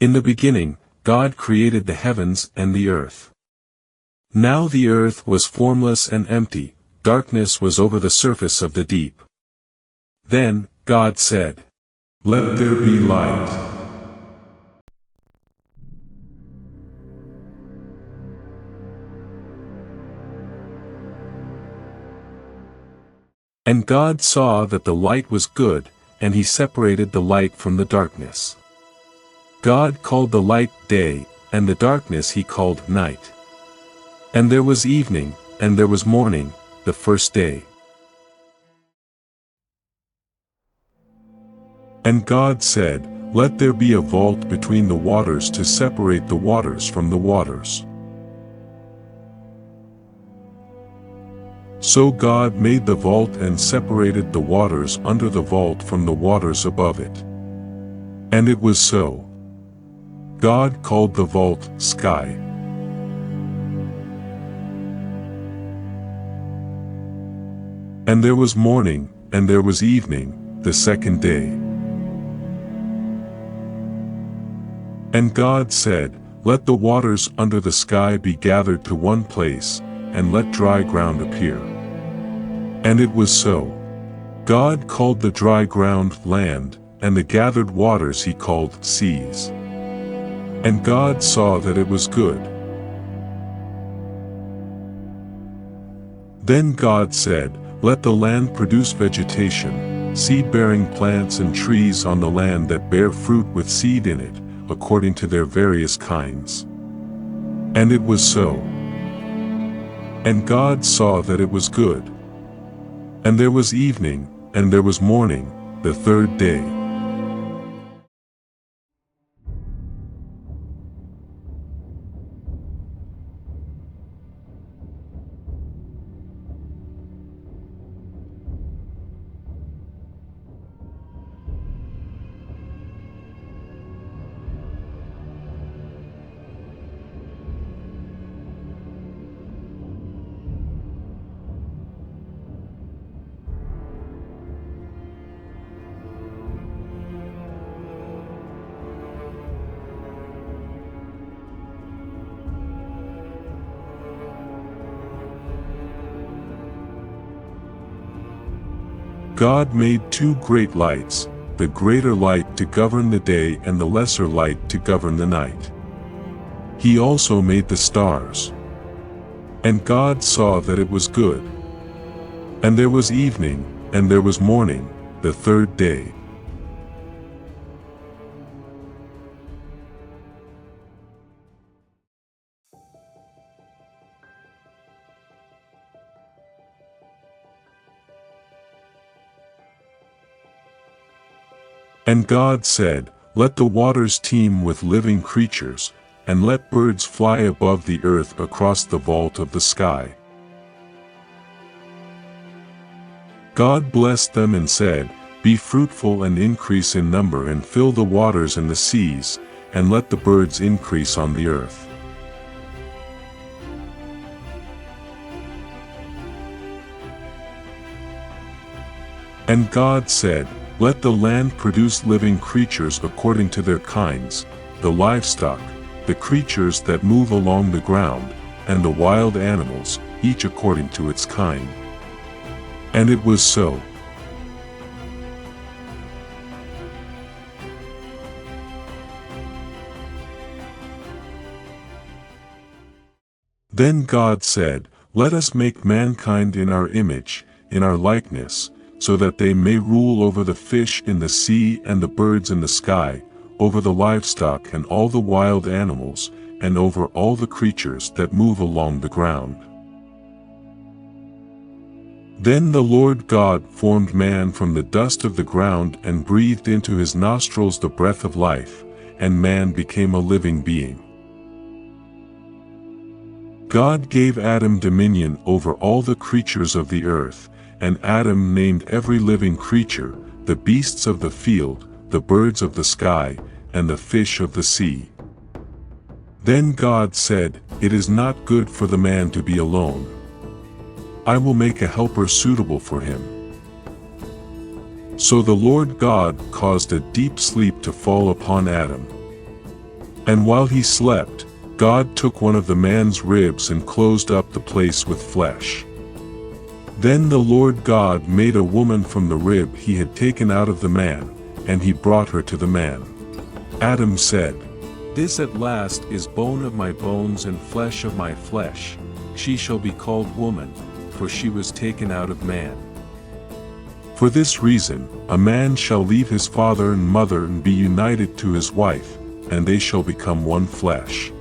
In the beginning, God created the heavens and the earth. Now the earth was formless and empty, darkness was over the surface of the deep. Then, God said, "Let there be light." And God saw that the light was good, and he separated the light from the darkness. God called the light day, and the darkness he called night. And there was evening, and there was morning, the first day. And God said, "Let there be a vault between the waters to separate the waters from the waters." So God made the vault and separated the waters under the vault from the waters above it. And it was so. God called the vault sky. And there was morning, and there was evening, the second day. And God said, "Let the waters under the sky be gathered to one place, and let dry ground appear." And it was so. God called the dry ground land, and the gathered waters he called seas. And God saw that it was good. Then God said, "Let the land produce vegetation, seed-bearing plants and trees on the land that bear fruit with seed in it, according to their various kinds." And it was so. And God saw that it was good. And there was evening, and there was morning, the third day. God made two great lights, the greater light to govern the day and the lesser light to govern the night. He also made the stars. And God saw that it was good. And there was evening, and there was morning, the third day. And God said, "Let the waters teem with living creatures, and let birds fly above the earth across the vault of the sky." God blessed them and said, "Be fruitful and increase in number and fill the waters and the seas, and let the birds increase on the earth." And God said, "Let the land produce living creatures according to their kinds, the livestock, the creatures that move along the ground, and the wild animals, each according to its kind." And it was so. Then God said, "Let us make mankind in our image, in our likeness, so that they may rule over the fish in the sea and the birds in the sky, over the livestock and all the wild animals, and over all the creatures that move along the ground." Then the Lord God formed man from the dust of the ground and breathed into his nostrils the breath of life, and man became a living being. God gave Adam dominion over all the creatures of the earth, and Adam named every living creature, the beasts of the field, the birds of the sky, and the fish of the sea. Then God said, "It is not good for the man to be alone. I will make a helper suitable for him." So the Lord God caused a deep sleep to fall upon Adam. And while he slept, God took one of the man's ribs and closed up the place with flesh. Then the Lord God made a woman from the rib he had taken out of the man, and he brought her to the man. Adam said, "This at last is bone of my bones and flesh of my flesh. She shall be called woman, for she was taken out of man." For this reason, a man shall leave his father and mother and be united to his wife, and they shall become one flesh.